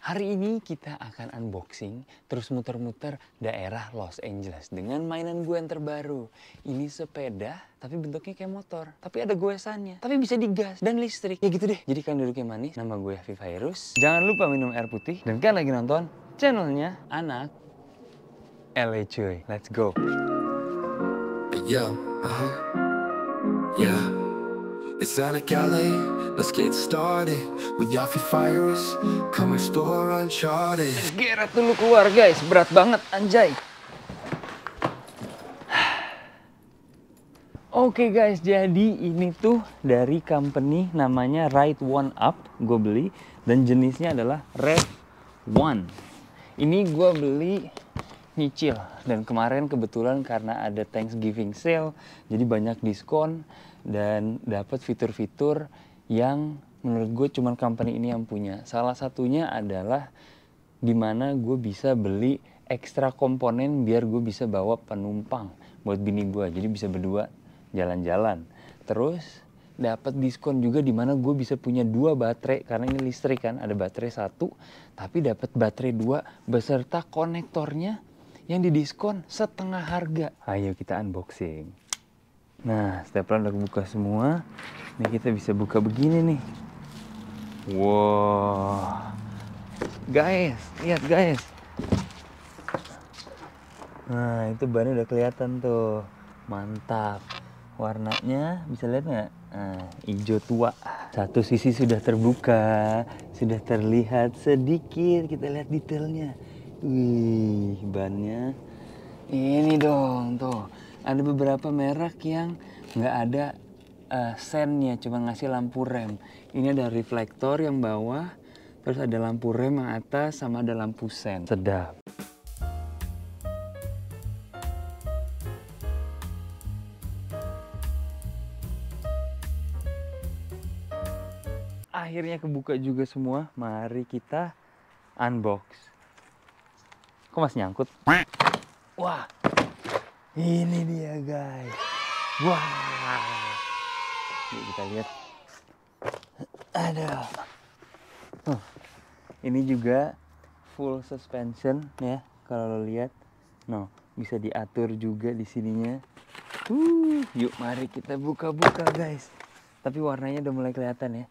Hari ini kita akan unboxing, terus muter-muter daerah Los Angeles dengan mainan gue yang terbaru. Ini sepeda, tapi bentuknya kayak motor. Tapi ada goesannya, tapi bisa digas dan listrik. Ya gitu deh. Jadi kalian duduknya manis, nama gue Afif Hairus. Jangan lupa minum air putih, dan kalian lagi nonton channelnya Anak LA cuy. Let's go. Yeah, yeah. It's Anak LA, let's get started. With Yafi Virus, come explore Uncharted. Geret dulu keluar guys, berat banget anjay. Oke guys, jadi ini tuh dari company namanya Ride One Up, gue beli. Dan jenisnya adalah Rev One. Ini gue beli nyicil. Dan kemarin kebetulan karena ada Thanksgiving sale, jadi banyak diskon. Dan dapat fitur-fitur yang menurut gue cuman company ini yang punya. Salah satunya adalah dimana gue bisa beli ekstra komponen biar gue bisa bawa penumpang buat bini gue. Jadi bisa berdua jalan-jalan. Terus dapat diskon juga dimana gue bisa punya 2 baterai. Karena ini listrik kan, ada baterai 1. Tapi dapat baterai 2 beserta konektornya yang didiskon setengah harga. Ayo kita unboxing. Nah, stapler udah buka semua. Ini kita bisa buka begini nih. Wow. Guys, lihat guys. Nah, itu bannya udah kelihatan tuh. Mantap. Warnanya bisa lihat nggak? Nah, hijau tua. Satu sisi sudah terbuka, sudah terlihat sedikit. Kita lihat detailnya. Wih, bannya. Ini dong, tuh. Ada beberapa merek yang nggak ada sennya, cuma ngasih lampu rem. Ini ada reflektor yang bawah, terus ada lampu rem yang atas, sama ada lampu sen. Sedap. Akhirnya kebuka juga semua. Mari kita unbox. Kok masih nyangkut? Wah. Ini dia guys. Wah. Yuk kita lihat. Aduh. Ini juga full suspension ya. Kalau lo lihat. No, bisa diatur juga di sininya. Yuk mari kita buka-buka guys. Tapi warnanya udah mulai kelihatan ya.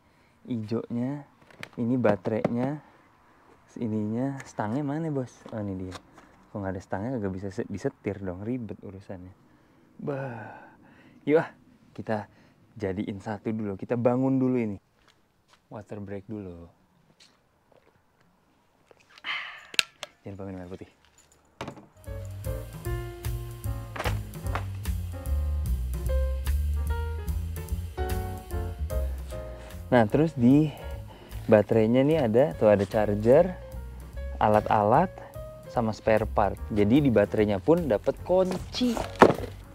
Hijaunya. Ini baterainya. Ininya. Stangnya mana bos? Oh ini dia. Kalau nggak ada stangnya nggak bisa disetir dong, ribet urusannya. Bah, yuk kita jadiin satu dulu, kita bangun dulu ini. Water break dulu. Jangan lupa minum air putih. Nah terus di baterainya nih ada charger, alat-alat, sama spare part. Jadi di baterainya pun dapat kunci.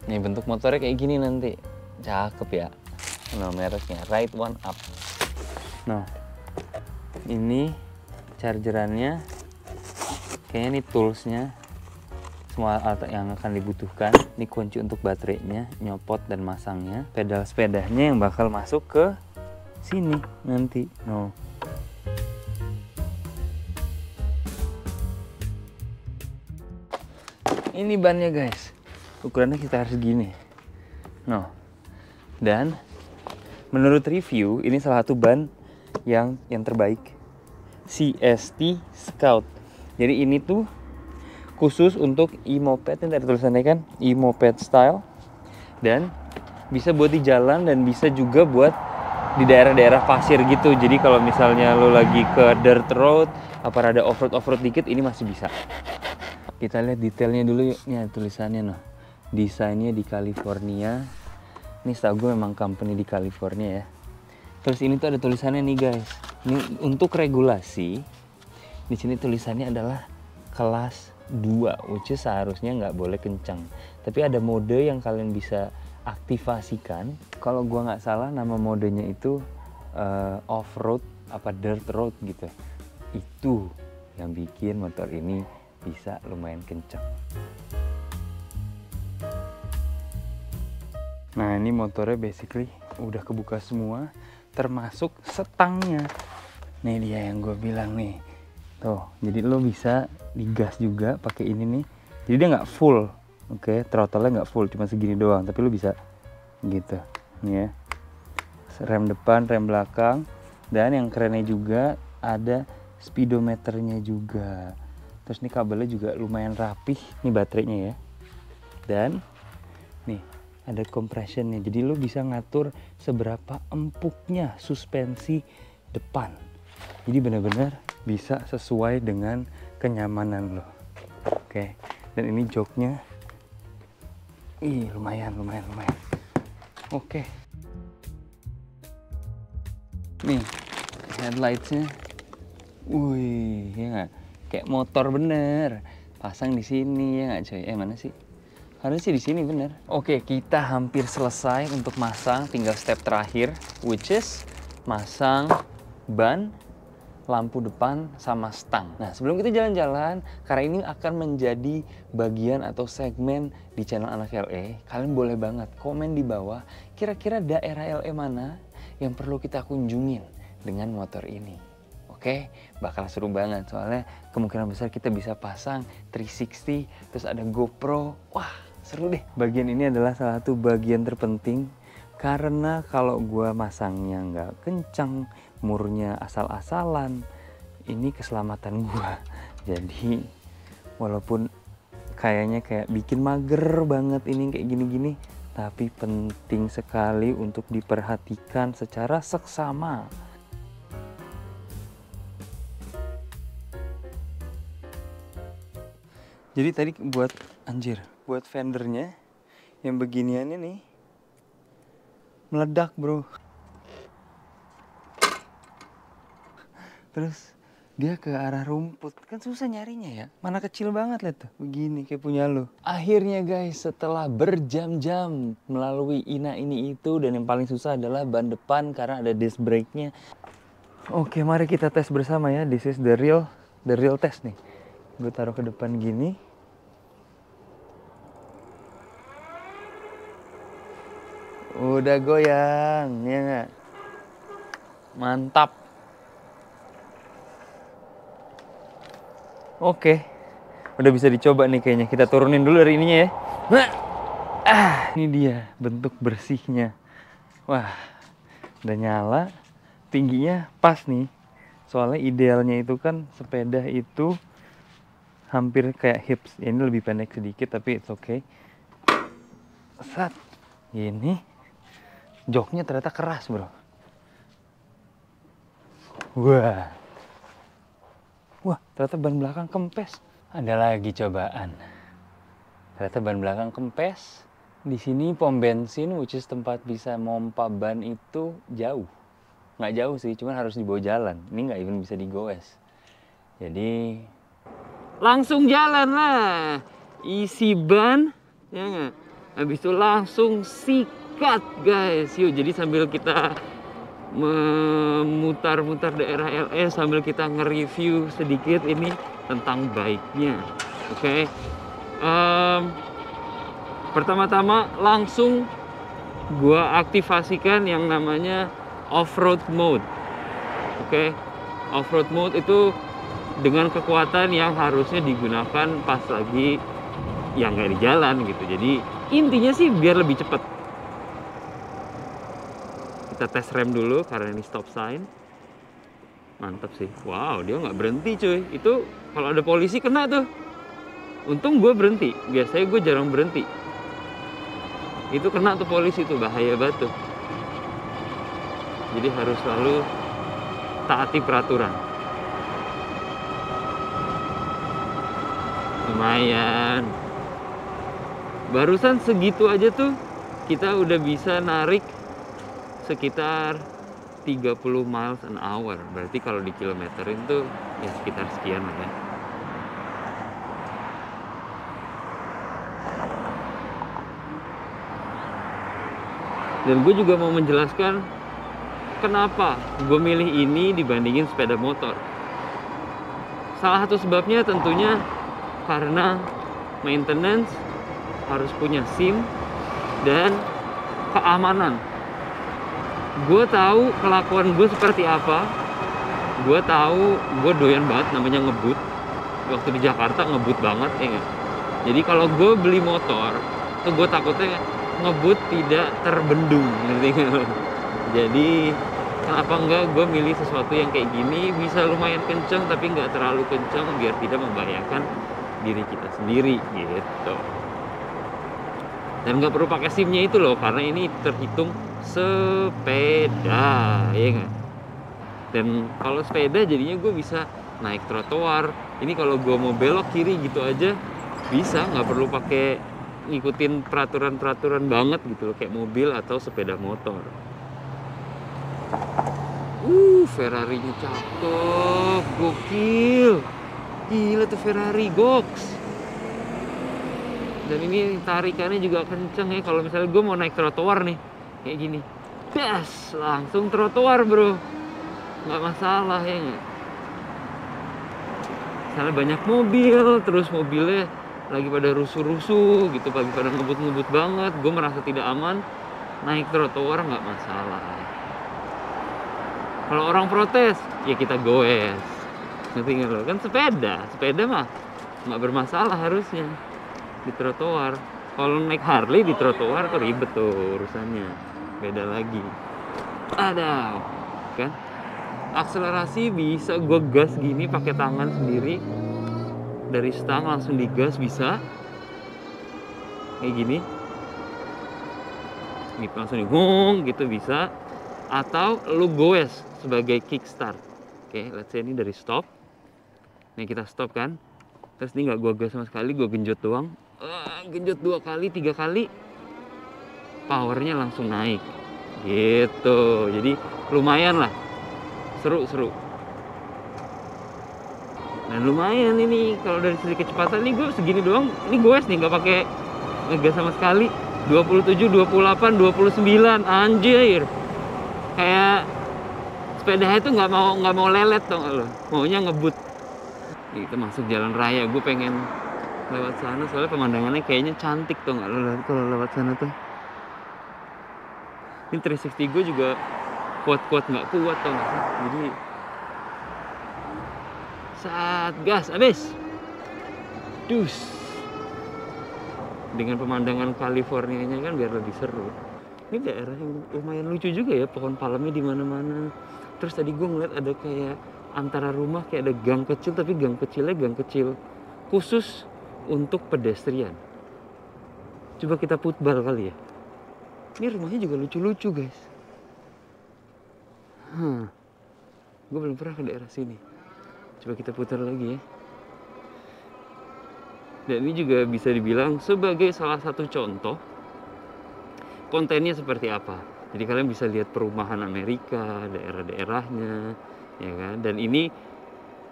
Nih bentuk motornya kayak gini nanti. Cakep ya. Nah mereknya Ride One Up. Nah ini chargerannya. Kayaknya ini toolsnya. Semua alat yang akan dibutuhkan. Ini kunci untuk baterainya, nyopot dan masangnya. Pedal sepedanya yang bakal masuk ke sini nanti. No. Ini bannya guys, ukurannya sekitar segini. No. Dan menurut review ini salah satu ban yang terbaik, CST Scout. Jadi ini tuh khusus untuk e-moped, ini ada tulisannya kan, e-moped style. Dan bisa buat di jalan dan bisa juga buat di daerah-daerah pasir gitu. Jadi kalau misalnya lo lagi ke dirt road, apa ada off-road dikit, ini masih bisa. Kita lihat detailnya dulu yuk. Ini ada tulisannya noh. Desainnya di California. Ini setahu gue memang company di California ya. Terus ini tuh ada tulisannya nih guys. Ini untuk regulasi. Di sini tulisannya adalah kelas 2, which is seharusnya nggak boleh kencang. Tapi ada mode yang kalian bisa aktifasikan. Kalau gue nggak salah nama modenya itu off-road apa dirt road gitu. Itu yang bikin motor ini bisa lumayan kencang. Nah ini motornya basically udah kebuka semua, termasuk setangnya. Nih dia yang gue bilang nih, Tuh, jadi lo bisa digas juga pakai ini nih. Jadi dia nggak full, oke, throttle-nya nggak full, cuma segini doang. Tapi lo bisa gitu, nih ya. Rem depan, rem belakang, dan yang kerennya juga ada speedometernya juga. Terus nih kabelnya juga lumayan rapih, nih baterainya ya. Dan nih ada compressionnya, jadi lo bisa ngatur seberapa empuknya suspensi depan. Jadi benar-benar bisa sesuai dengan kenyamanan lo. Oke, dan ini joknya, lumayan. Oke, nih headlightsnya, wih, ya nggak? Kayak motor bener. Pasang di sini ya nggak coy? Mana sih? Harusnya sih di sini bener. Oke, kita hampir selesai untuk masang. Tinggal step terakhir, which is masang ban, lampu depan, sama stang. Nah, sebelum kita jalan-jalan, karena ini akan menjadi bagian atau segmen di channel Anak LE, kalian boleh banget komen di bawah kira-kira daerah LE mana yang perlu kita kunjungin dengan motor ini. Oke, bakal seru banget soalnya kemungkinan besar kita bisa pasang 360, terus ada GoPro. Wah, seru deh. Bagian ini adalah salah satu bagian terpenting karena kalau gua masangnya nggak kencang, murnya asal-asalan, ini keselamatan gua. Jadi walaupun kayaknya kayak bikin mager banget ini kayak gini-gini, tapi penting sekali untuk diperhatikan secara seksama. Jadi tadi buat fendernya yang beginian ini meledak bro. Terus dia ke arah rumput, kan susah nyarinya ya. Mana kecil banget lihat tuh, begini kayak punya lo. Akhirnya guys, setelah berjam-jam melalui ini itu, dan yang paling susah adalah ban depan karena ada disc brake-nya. Oke, mari kita tes bersama ya. This is the real test nih. Gue taruh ke depan gini. Udah goyang, ya nggak? Mantap. Oke, udah bisa dicoba nih kayaknya. Kita turunin dulu dari ininya ya. Ini dia bentuk bersihnya. Wah, udah nyala. Tingginya pas nih. Soalnya idealnya itu kan sepeda itu hampir kayak hips. Ini lebih pendek sedikit tapi it's okay. Set. Ini. Joknya ternyata keras bro. Wah, ternyata ban belakang kempes. Ada lagi cobaan. Ternyata ban belakang kempes. Di sini pom bensin, which is tempat bisa mompa ban itu jauh. Nggak jauh sih, cuman harus dibawa jalan. Ini nggak even bisa digoes. Jadi langsung jalan lah. Isi ban, ya nggak? Habis itu langsung sikat guys. Yuk, jadi sambil kita memutar-mutar daerah LE sambil kita nge-review sedikit ini tentang bike-nya. Oke. Pertama-tama langsung gua aktifasikan yang namanya off-road mode. Oke. Off-road mode itu dengan kekuatan yang harusnya digunakan pas lagi yang nggak di jalan gitu. Jadi intinya sih biar lebih cepat. Kita tes rem dulu karena ini stop sign. Mantap sih. Wow, dia nggak berhenti cuy. Itu kalau ada polisi kena tuh. Untung gue berhenti. Biasanya gue jarang berhenti. Itu kena tuh polisi tuh, bahaya banget tuh. Jadi harus selalu taati peraturan. Lumayan. Barusan segitu aja tuh kita udah bisa narik sekitar 30 miles an hour. Berarti kalau di kilometerin tuh ya sekitar sekian lah ya. Dan gue juga mau menjelaskan kenapa gue milih ini dibandingin sepeda motor. Salah satu sebabnya tentunya karena maintenance, harus punya SIM, dan keamanan. Gue tahu kelakuan gue seperti apa. Gue tahu, gue doyan banget namanya ngebut. Waktu di Jakarta ngebut banget ya nggak? Jadi kalau gue beli motor, tuh gue takutnya ngebut tidak terbendung, ngerti nggak lo? Jadi kenapa enggak gue milih sesuatu yang kayak gini, bisa lumayan kenceng tapi nggak terlalu kenceng biar tidak membahayakan diri kita sendiri gitu. Dan nggak perlu pakai SIM-nya itu loh, karena ini terhitung sepeda, ya nggak? Dan kalau sepeda jadinya gue bisa naik trotoar. Ini kalau gue mau belok kiri gitu aja bisa, nggak perlu pakai ngikutin peraturan-peraturan banget gitu loh, kayak mobil atau sepeda motor. Ferrari-nya cakep, gokil. Gila tuh Ferrari, goks. Dan ini tarikannya juga kenceng ya. Kalau misalnya gue mau naik trotoar nih, kayak gini, gas, langsung trotoar bro. Nggak masalah ya nggak? Misalnya banyak mobil, terus mobilnya lagi pada rusuh-rusuh gitu, pagi pada ngebut-ngebut banget, gue merasa tidak aman, naik trotoar nggak masalah. Kalau orang protes, ya kita goes. Ngerti nggak lo? Kan sepeda mah nggak bermasalah harusnya di trotoar. Kalau naik Harley di trotoar tuh ribet tuh urusannya, beda lagi. Ada, kan? Akselerasi bisa gue gas gini pakai tangan sendiri, dari stang langsung digas bisa, kayak gini. Gitu langsung digong gitu bisa. Atau lu goes sebagai kickstart. Oke, let's say ini dari stop. Nih kita stop kan. Terus ini nggak gue gas sama sekali, gue genjot doang. Genjot 2 kali, 3 kali. Powernya langsung naik. Gitu. Jadi lumayan lah. Seru. Dan lumayan ini kalau dari segi kecepatan nih gue segini doang. Ini goes nih nggak pakai ngegas sama sekali. 27, 28, 29. Anjir. Kayak sepeda itu nggak mau lelet dong lo, maunya ngebut. Kita masuk jalan raya, gue pengen lewat sana soalnya pemandangannya kayaknya cantik tuh nggak lo kalau lewat sana tuh. Ini 360 gue juga kuat nggak kuat tuh nggak sih, jadi saat gas abis, dus. Dengan pemandangan Californianya kan biar lebih seru. Ini daerah yang lumayan lucu juga ya, pohon palmnya di mana-mana. Terus tadi gue ngeliat ada kayak antara rumah kayak ada gang kecil, tapi gang kecil khusus untuk pedestrian. Coba kita putbal kali ya. Ini rumahnya juga lucu-lucu guys. Gue belum pernah ke daerah sini. Coba kita putar lagi ya. Dan ini juga bisa dibilang sebagai salah satu contoh kontennya seperti apa. Jadi kalian bisa lihat perumahan Amerika, daerah-daerahnya, ya kan? Dan ini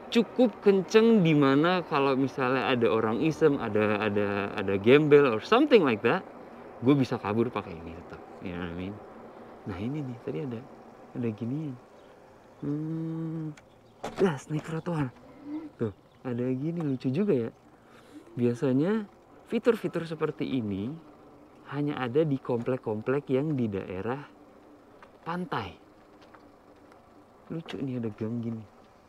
cukup kenceng di mana kalau misalnya ada orang iseng, ada gembel or something like that, gue bisa kabur pakai ini tetap. You know what I mean? Nah ini nih tadi ada ginian. Gas naik trotoar. Tuh, ada gini lucu juga ya. Biasanya fitur-fitur seperti ini hanya ada di komplek-komplek yang di daerah pantai. Lucu nih ada gang gini,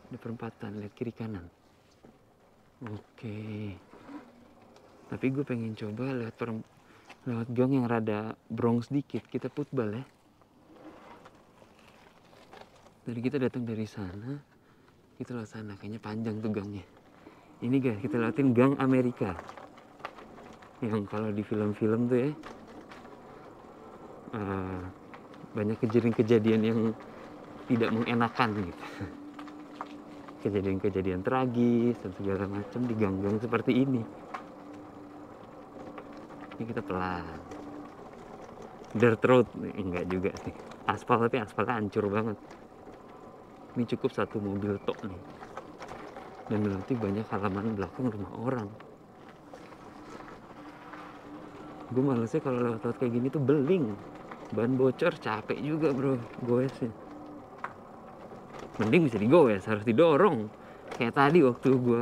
ada perempatan, lihat kiri kanan. Oke. Tapi gue pengen coba lewat gang yang rada Bronx dikit. Kita putbal ya. Tadi kita datang dari sana, kita lewat sana. Kayaknya panjang tuh gangnya. Ini guys, kita lewatin gang Amerika. Yang kalau di film-film tuh ya banyak kejadian-kejadian yang tidak mengenakan gitu. Kejadian-kejadian tragis dan segala macam di gang-gang seperti ini. Ini kita pelan. Dirt road, enggak juga sih. Aspal tapi aspalnya hancur banget. Ini cukup satu mobil tok nih. Dan nanti banyak halaman belakang rumah orang. Gue malesnya kalau lewat-lewat kayak gini tuh beling. Ban bocor capek juga bro, goesnya. Mending bisa digoes, harus didorong. Kayak tadi waktu gue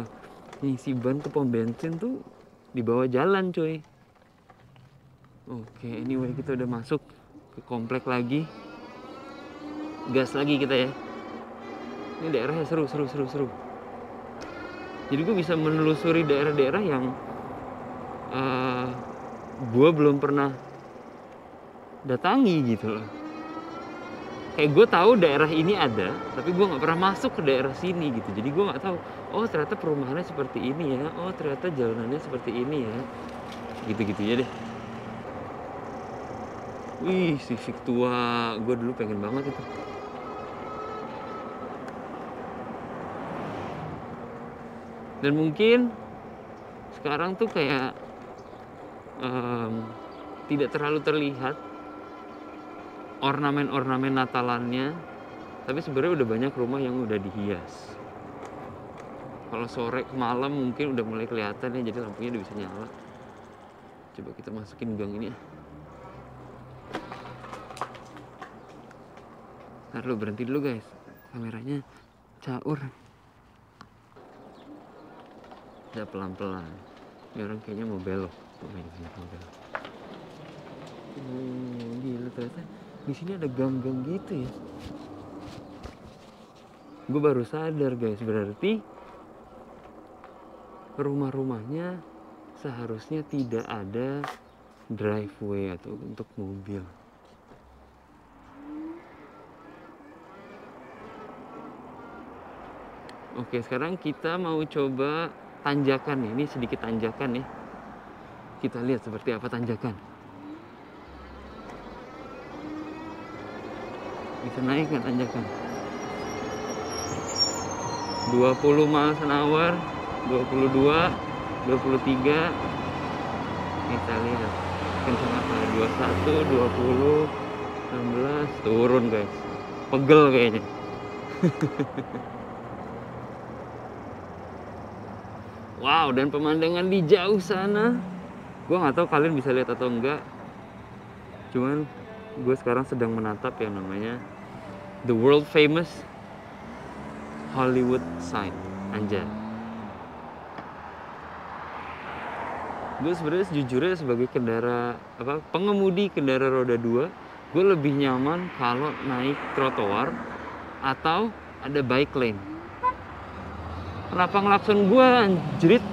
ngisi ban ke pom bensin tuh di bawah jalan coy. Oke, anyway kita udah masuk ke komplek lagi. Gas lagi kita ya. Ini daerahnya seru. Jadi gue bisa menelusuri daerah-daerah yang gue belum pernah datangi gitu loh. Kayak gue tahu daerah ini ada, tapi gue nggak pernah masuk ke daerah sini gitu. Jadi gue nggak tahu, oh ternyata perumahannya seperti ini ya, oh ternyata jalanannya seperti ini ya, gitu-gitu ya deh. Wih, Civic tua, gue dulu pengen banget itu. Dan mungkin sekarang tuh kayak tidak terlalu terlihat ornamen-ornamen Natalannya, tapi sebenarnya udah banyak rumah yang udah dihias. Kalau sore ke malam mungkin udah mulai kelihatan ya, jadi lampunya udah bisa nyala. Coba kita masukin gang ini ya. Ntar lu berhenti dulu guys, kameranya caur. Udah pelan-pelan. Ini orang kayaknya mau belok. Gila ternyata di sini ada gang-gang gitu ya. Gue baru sadar guys, berarti rumah-rumahnya seharusnya tidak ada driveway atau untuk mobil. Oke, sekarang kita mau coba tanjakan nih. Ini sedikit tanjakan ya. Kita lihat seperti apa tanjakan. Bisa naik nggak tanjakan? 20 miles an hour, 22, 23. Kita lihat kencang apa? 21, 20, 16. Turun guys. Pegel kayaknya. Wow, dan pemandangan di jauh sana, gue nggak tahu kalian bisa lihat atau enggak. Cuman gue sekarang sedang menatap yang namanya the world famous Hollywood sign. Anjay. Gue sebenarnya sejujurnya sebagai pengemudi kendaraan roda 2, gue lebih nyaman kalau naik trotoar atau ada bike lane. Kenapa ngelakson gue anjrit?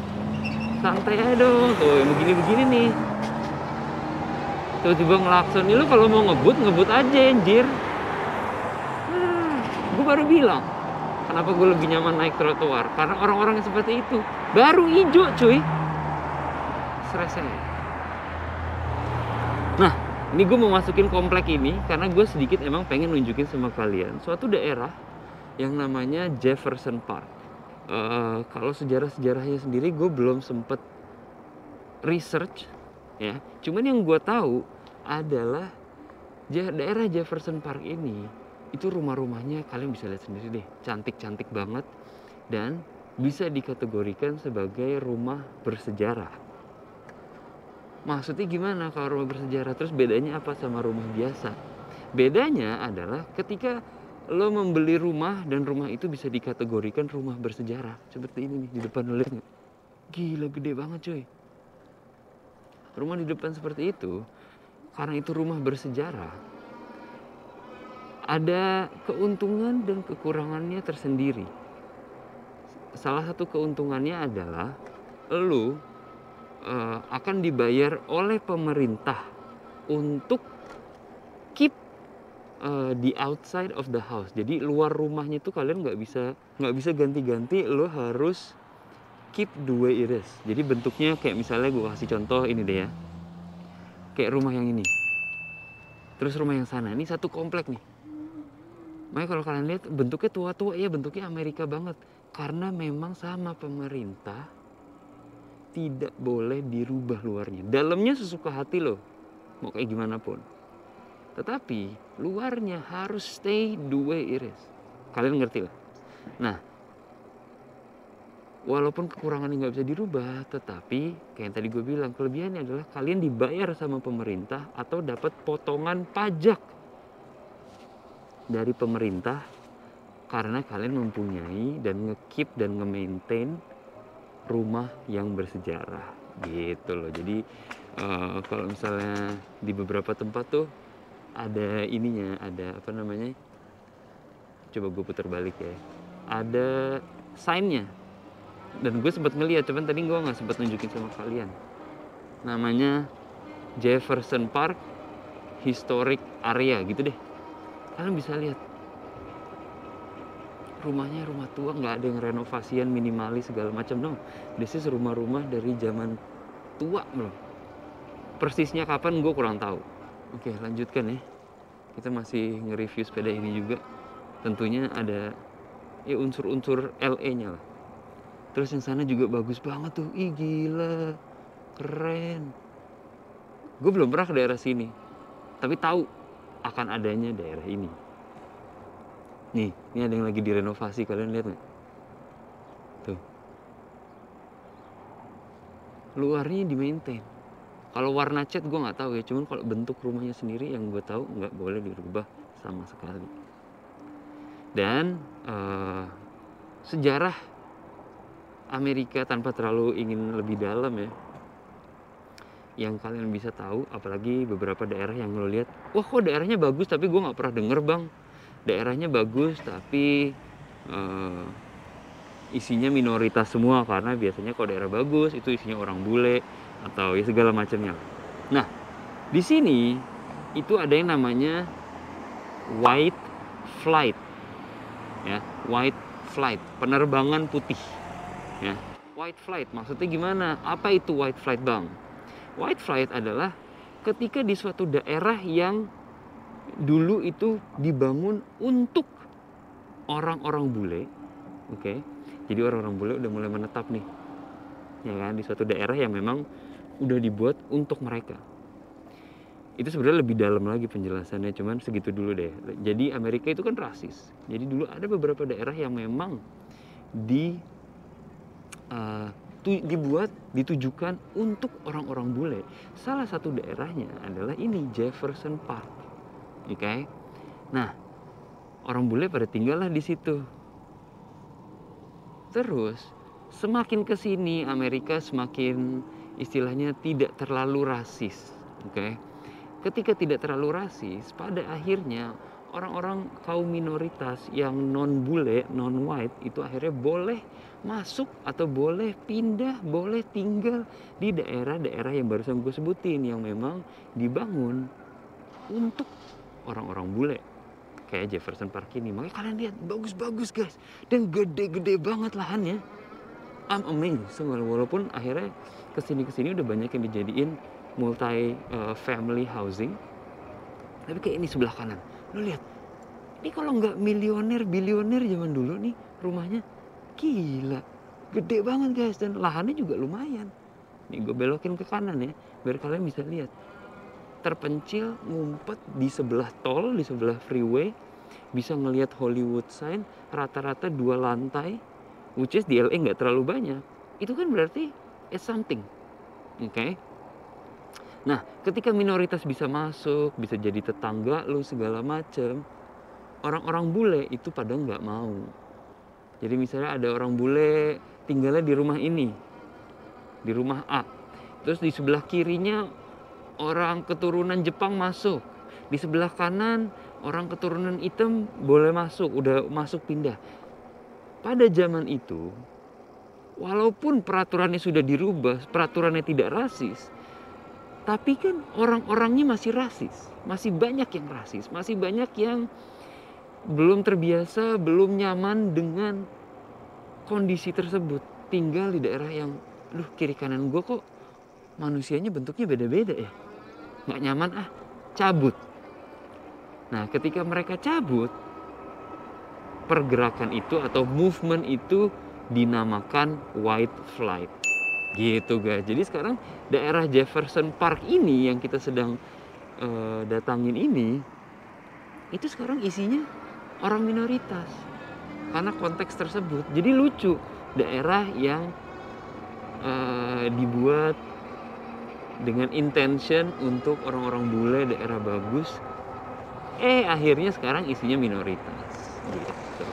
Santai aja dong. Tuh yang begini-begini nih. Tiba-tiba ngelakson. Ini lu kalau mau ngebut aja anjir. Gue baru bilang kenapa gue lebih nyaman naik trotoar. Karena orang-orang yang seperti itu baru hijau cuy. Stresnya. Nah, ini gue mau masukin komplek ini karena gue sedikit emang pengen nunjukin sama kalian suatu daerah yang namanya Jefferson Park. Kalau sejarah-sejarahnya sendiri gue belum sempet research ya. Cuman yang gue tahu adalah daerah Jefferson Park ini itu rumah-rumahnya kalian bisa lihat sendiri deh, cantik-cantik banget dan bisa dikategorikan sebagai rumah bersejarah. Maksudnya gimana kalau rumah bersejarah? Terus bedanya apa sama rumah biasa? Bedanya adalah ketika lo membeli rumah dan rumah itu bisa dikategorikan rumah bersejarah. Seperti ini nih di depan, lo lihat nggak? Gila gede banget cuy. Rumah di depan seperti itu, karena itu rumah bersejarah, ada keuntungan dan kekurangannya tersendiri. Salah satu keuntungannya adalah lo akan dibayar oleh pemerintah untuk keep di outside of the house. Jadi luar rumahnya itu kalian nggak bisa ganti-ganti, lo harus keep the way it is. Jadi bentuknya kayak misalnya gue kasih contoh ini deh ya, kayak rumah yang ini, terus rumah yang sana, ini satu komplek nih. Makanya kalau kalian lihat bentuknya tua-tua ya, bentuknya Amerika banget, karena memang sama pemerintah tidak boleh dirubah luarnya. Dalamnya sesuka hati lo, mau kayak gimana pun. Tetapi luarnya harus stay the way it is. Kalian ngerti lah. Nah, walaupun kekurangannya nggak bisa dirubah, tetapi kayak yang tadi gue bilang, kelebihannya adalah kalian dibayar sama pemerintah atau dapat potongan pajak dari pemerintah karena kalian mempunyai dan nge-keep dan nge-maintain rumah yang bersejarah gitu loh. Jadi kalau misalnya di beberapa tempat tuh ada ininya, ada apa namanya, coba gue putar balik ya, ada sign-nya. Dan gue sempat ngeliat, cuman tadi gue nggak sempat nunjukin sama kalian. Namanya Jefferson Park Historic Area gitu deh. Kalian bisa lihat. Rumahnya rumah tua, nggak ada yang renovasian minimalis segala macam. No, this is rumah-rumah dari zaman tua loh. Persisnya kapan gue kurang tahu. Oke, lanjutkan ya. Kita masih nge-review sepeda ini juga. Tentunya ada ya unsur-unsur LA-nya lah. Terus yang sana juga bagus banget tuh. Ih gila, keren. Gue belum pernah ke daerah sini, tapi tahu akan adanya daerah ini. Nih, ini ada yang lagi direnovasi, kalian lihat nggak? Tuh. Luarnya di-maintain. Kalau warna cat gue nggak tahu ya, cuman kalau bentuk rumahnya sendiri yang gue tahu nggak boleh dirubah sama sekali. Dan sejarah Amerika tanpa terlalu ingin lebih dalam ya, yang kalian bisa tahu, apalagi beberapa daerah yang lo lihat, wah kok daerahnya bagus tapi gue nggak pernah denger bang. Daerahnya bagus tapi isinya minoritas semua, karena biasanya kalau daerah bagus itu isinya orang bule atau ya segala macamnya. Nah, di sini itu ada yang namanya white flight, ya, white flight, penerbangan putih, ya. White flight maksudnya gimana? Apa itu white flight bang? White flight adalah ketika di suatu daerah yang dulu itu dibangun untuk orang-orang bule, oke? Jadi orang-orang bule udah mulai menetap nih, ya kan, di suatu daerah yang memang udah dibuat untuk mereka. Itu sebenarnya lebih dalam lagi penjelasannya, cuman segitu dulu deh. Jadi Amerika itu kan rasis. Jadi dulu ada beberapa daerah yang memang dibuat, ditujukan untuk orang-orang bule. Salah satu daerahnya adalah ini, Jefferson Park. Oke. Nah, orang bule pada tinggallah di situ. Terus semakin ke sini Amerika semakin istilahnya tidak terlalu rasis. Oke. Ketika tidak terlalu rasis, pada akhirnya orang-orang kaum minoritas yang non bule, non white itu akhirnya boleh masuk atau boleh pindah, boleh tinggal di daerah-daerah yang barusan gue sebutin, yang memang dibangun untuk orang-orang bule, kayak Jefferson Park ini. Makanya kalian lihat, bagus-bagus guys, dan gede-gede banget lahannya. I'm amazed. Walaupun akhirnya kesini udah banyak yang dijadiin multi family housing, tapi kayak ini sebelah kanan, lo lihat, ini kalau nggak milioner bilioner zaman dulu nih rumahnya, gila, gede banget guys, dan lahannya juga lumayan. Nih gue belokin ke kanan ya, biar kalian bisa lihat. Terpencil, ngumpet di sebelah tol, di sebelah freeway, bisa ngelihat Hollywood sign, rata-rata 2 lantai, which is di LA nggak terlalu banyak. Itu kan berarti it's something, oke? Nah, ketika minoritas bisa masuk, bisa jadi tetangga lu segala macem, orang-orang bule itu pada nggak mau. Jadi misalnya ada orang bule tinggalnya di rumah ini, di rumah A, terus di sebelah kirinya orang keturunan Jepang masuk, di sebelah kanan orang keturunan hitam boleh masuk, udah masuk pindah. Pada zaman itu, walaupun peraturannya sudah dirubah, peraturannya tidak rasis, tapi kan orang-orangnya masih rasis, masih banyak yang rasis, masih banyak yang belum terbiasa, belum nyaman dengan kondisi tersebut. Tinggal di daerah yang, kiri kanan gue kok manusianya bentuknya beda-beda ya, nggak nyaman cabut. Nah, ketika mereka cabut, pergerakan itu atau movement itu dinamakan white flight, gitu guys. Jadi sekarang daerah Jefferson Park ini yang kita sedang datangin ini, itu sekarang isinya orang minoritas karena konteks tersebut. Jadi lucu, daerah yang dibuat dengan intention untuk orang-orang bule, daerah bagus, akhirnya sekarang isinya minoritas gitu.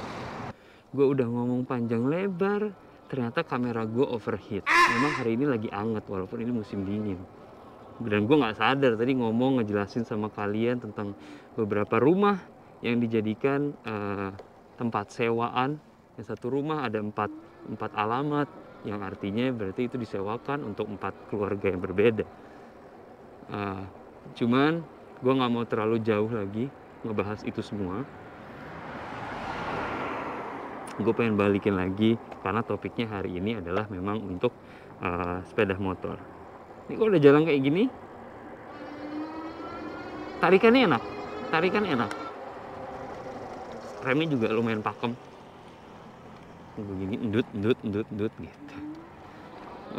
Gue udah ngomong panjang lebar, ternyata kamera gue overheat. Memang hari ini lagi anget walaupun ini musim dingin. Dan gue gak sadar tadi ngomong ngejelasin sama kalian tentang beberapa rumah yang dijadikan tempat sewaan, Yang satu rumah ada empat alamat, yang artinya berarti itu disewakan untuk 4 keluarga yang berbeda. Cuman gue nggak mau terlalu jauh lagi ngebahas itu semua. Gue pengen balikin lagi karena topiknya hari ini adalah memang untuk sepeda motor. Ini kalau udah jalan kayak gini, tarikannya enak. Remnya juga lumayan pakem. Begini endut gitu.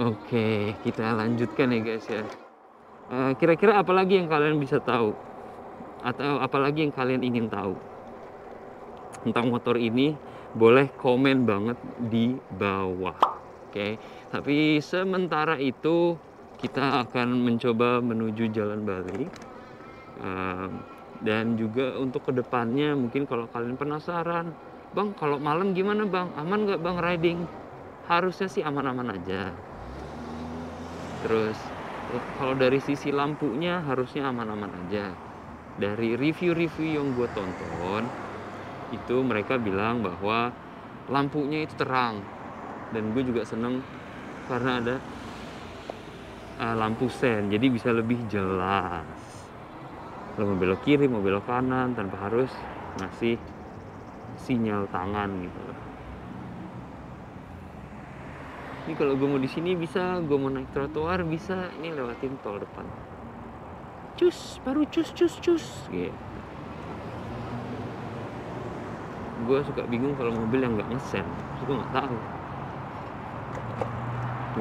Oke, kita lanjutkan ya guys ya. Kira-kira apa lagi yang kalian bisa tahu? Atau apalagi yang kalian ingin tahu tentang motor ini? Boleh komen banget di bawah. Oke, tapi sementara itu kita akan mencoba menuju Jalan Bali. Dan juga untuk kedepannya mungkin kalau kalian penasaran, Bang, kalau malam gimana Bang? Aman nggak Bang riding? Harusnya sih aman-aman aja. Terus kalau dari sisi lampunya harusnya aman-aman aja. Dari review-review yang gue tonton, itu mereka bilang bahwa lampunya itu terang. Dan gue juga seneng karena ada lampu sen, jadi bisa lebih jelas. Lo mau belok kiri, mau belok kanan tanpa harus ngasih sinyal tangan gitu. Ini kalau gue mau di sini bisa, gue mau naik trotoar bisa, ini lewatin tol depan. Baru cus gitu. Gue suka bingung kalau mobil yang nggak ngesen, terus gue nggak tahu.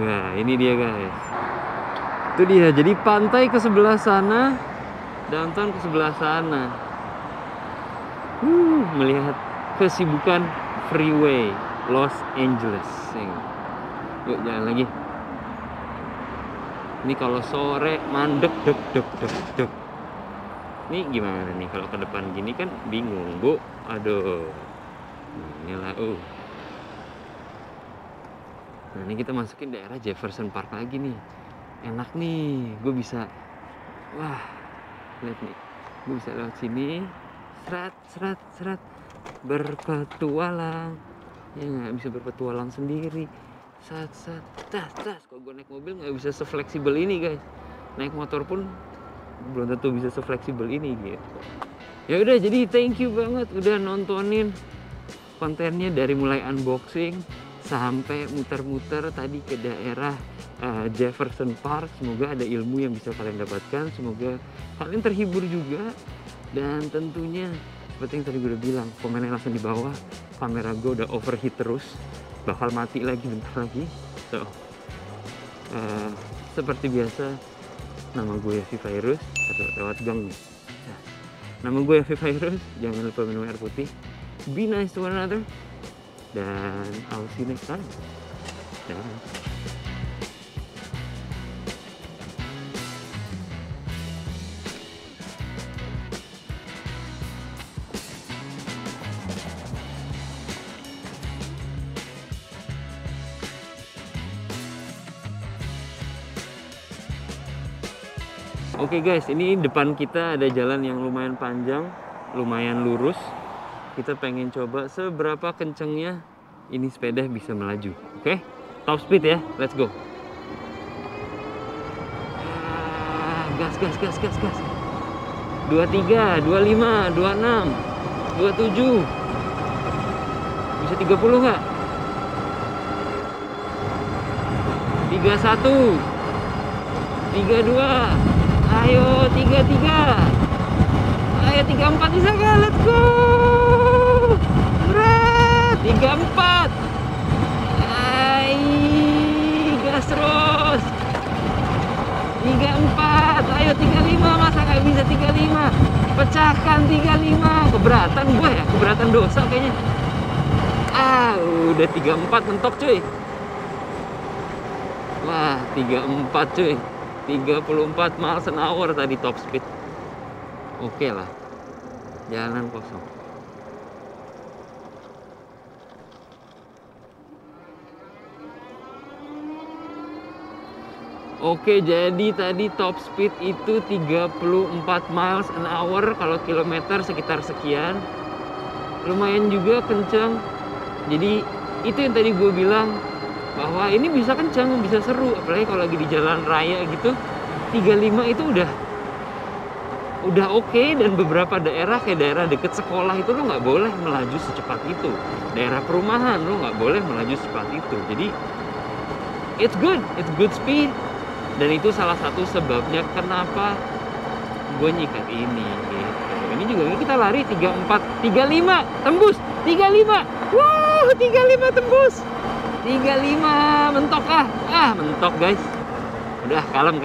Nah, ini dia guys. Itu dia, jadi pantai ke sebelah sana, downtown ke sebelah sana. Melihat kesibukan freeway Los Angeles. Yuk jalan lagi. Ini kalau sore mandek dek. Ini gimana nih kalau ke depan gini kan bingung, Bu. Aduh. Inilah Nah, ini kita masukin daerah Jefferson Park lagi nih. Enak nih, gue bisa. Wah, lihat nih. Gue bisa lewat sini. Serat. Berpetualang. Ya nggak bisa berpetualang sendiri. Tas. Kalau gue naik mobil nggak bisa sefleksibel ini guys. Naik motor pun belum tentu bisa sefleksibel ini gitu. Ya udah, jadi thank you banget udah nontonin kontennya dari mulai unboxing sampai muter-muter tadi ke daerah Jefferson Park. Semoga ada ilmu yang bisa kalian dapatkan. Semoga kalian terhibur juga. Dan tentunya seperti yang tadi gue udah bilang, komennya langsung di bawah. Kamera gue udah overheat terus, bakal mati lagi bentar lagi. So, seperti biasa, nama gue Yafi Virus. Atau lewat gang nih. Nama gue Yafi Virus. Jangan lupa minum air putih. Be nice to one another. Dan I'll see you next time. Oke guys, ini depan kita ada jalan yang lumayan panjang, lumayan lurus. Kita pengen coba seberapa kencengnya ini sepeda bisa melaju. Oke, top speed ya, let's go. Gas. 23, 25, 26, 27. Bisa 30 nggak? 31, 32. Ayo 33. Ayo 34 bisa gak? Let's go. 34. Gas terus. 34. Ayo 35. Masa gak bisa 35? Pecahkan 35. Keberatan gue ya? Keberatan dosa kayaknya. Udah 34 mentok cuy. Wah 34 cuy. 34 miles an hour tadi top speed. Oke lah. Jalanan kosong. Oke, jadi tadi top speed itu 34 miles an hour. Kalau kilometer sekitar sekian. Lumayan juga kencang. Jadi itu yang tadi gue bilang, bahwa ini bisa kencang, bisa seru, apalagi kalau lagi di jalan raya gitu. 35 itu udah oke. Dan beberapa daerah kayak daerah deket sekolah itu lo nggak boleh melaju secepat itu. Daerah perumahan lo nggak boleh melaju secepat itu. Jadi it's good speed. Dan itu salah satu sebabnya kenapa gue nyikat ini gitu. Ini juga kita lari 34, 35 tembus, 35. Wow, 35 tembus. 35 mentok mentok guys. Udah kalem.